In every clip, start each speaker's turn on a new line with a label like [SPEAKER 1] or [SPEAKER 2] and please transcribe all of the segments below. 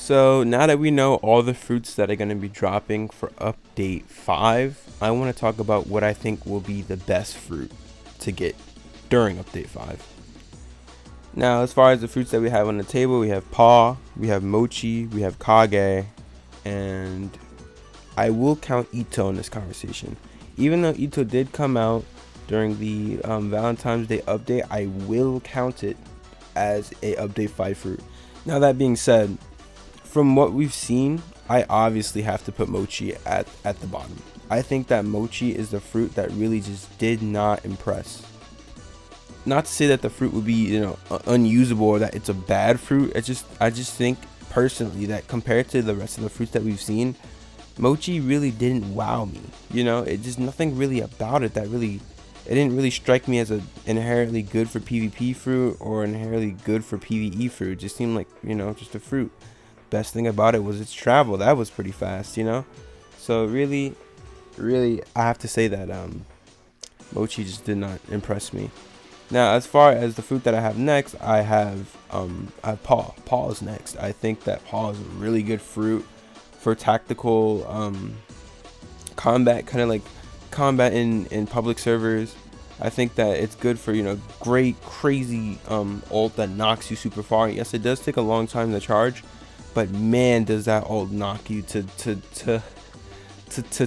[SPEAKER 1] So now that we know all the fruits that are going to be dropping for update 5, I want to talk about what I think will be the best fruit to get during update 5. Now, as far as the fruits that we have on the table, we have paw, we have mochi, we have kage, and I will count Ito in this conversation. Even though Ito did come out during the Valentine's Day update, I will count it as a update 5 fruit. Now, that being said, from what we've seen, I obviously have to put mochi at the bottom. I think that mochi is the fruit that really just did not impress. Not to say that the fruit would be, unusable or that it's a bad fruit. I just think personally that compared to the rest of the fruits that we've seen, mochi really didn't wow me. It just nothing really about it that really, it didn't really strike me as an inherently good for PvP fruit or inherently good for PvE fruit. It just seemed like, just a fruit. Best thing about it was its travel. That was pretty fast, So really, I have to say that mochi just did not impress me. Now, as far as the fruit that I have next, I have paw. Paw is next. I think that paw is a really good fruit for tactical combat, kind of like combat in public servers. I think that it's good for great crazy ult that knocks you super far. Yes, it does take a long time to charge, but man, does that ult knock you to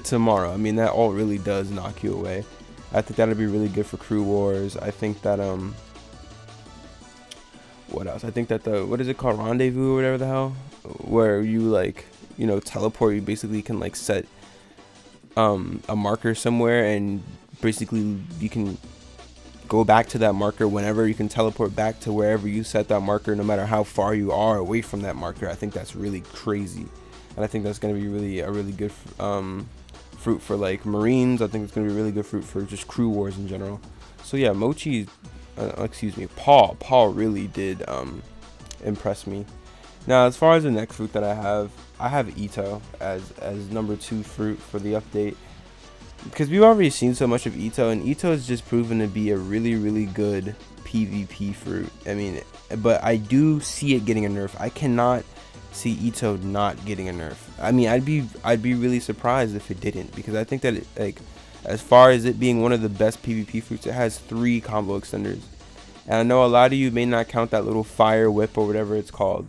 [SPEAKER 1] tomorrow. I mean, that ult really does knock you away. I think that'd be really good for crew wars. I think that what else? I think that what is it called, rendezvous or whatever the hell, where you teleport. You basically can set a marker somewhere, and basically you can go back to that marker whenever. You can teleport back to wherever you set that marker, no matter how far you are away from that marker. I think that's really crazy, and I think that's going to be a really good fruit for Marines. I think it's going to be a really good fruit for just crew wars in general. So yeah, paw really did impress me. Now, as far as the next fruit that I have Ito as number 2 fruit for the update, because we've already seen so much of Ito, and Ito has just proven to be a really good PvP fruit. I mean, but I do see it getting a nerf. I cannot see Ito not getting a nerf. I mean, I'd be really surprised if it didn't, because I think that as far as it being one of the best PvP fruits, it has 3 combo extenders. And I know a lot of you may not count that little fire whip or whatever it's called.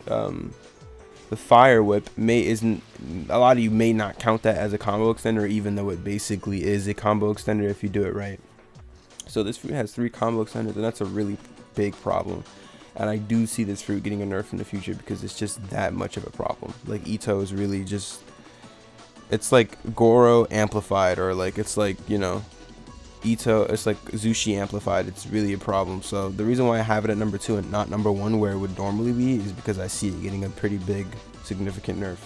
[SPEAKER 1] The fire whip a lot of you may not count that as a combo extender, even though it basically is a combo extender if you do it right. So this fruit has 3 combo extenders, and that's a really big problem. And I do see this fruit getting a nerf in the future because it's just that much of a problem. Ito is really just, it's like Goro amplified, or it's Ito, it's like Zushi amplified. It's really a problem. So the reason why I have it at number 2 and not number 1 where it would normally be is because I see it getting a pretty big, significant nerf.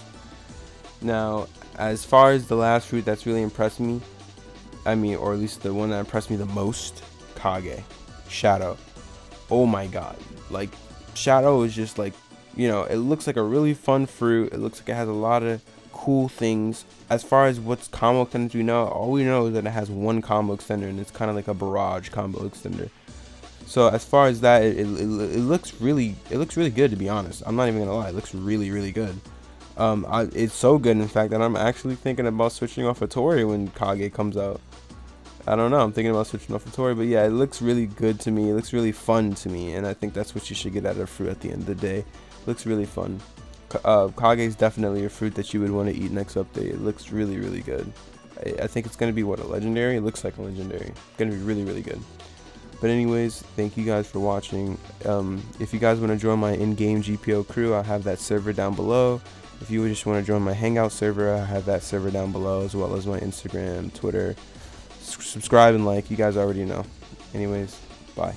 [SPEAKER 1] Now, as far as the last fruit that's really impressed me, or at least the one that impressed me the most, Kage, Shadow. Oh my god. Shadow is just it looks like a really fun fruit. It looks like it has a lot of cool things. As far as what's combo extenders we know, all we know is that it has 1 combo extender, and it's kind of like a barrage combo extender. So as far as that, it looks really good, to be honest. I'm not even gonna lie, it looks really good. It's so good, in fact, that I'm actually thinking about switching off a Tori when Kage comes out. I don't know, I'm thinking about switching off a Tori, but yeah, it looks really good to me. It looks really fun to me, and I think that's what you should get out of fruit at the end of the day. It looks really fun. Kage is definitely a fruit that you would want to eat next update. It looks really good. I think it's going to be a legendary? It looks like a legendary. It's going to be really good. But anyways, thank you guys for watching. If you guys want to join my in-game GPO crew, I'll have that server down below. If you just want to join my hangout server, I have that server down below, as well as my Instagram, Twitter. Subscribe and like, you guys already know. Anyways, bye.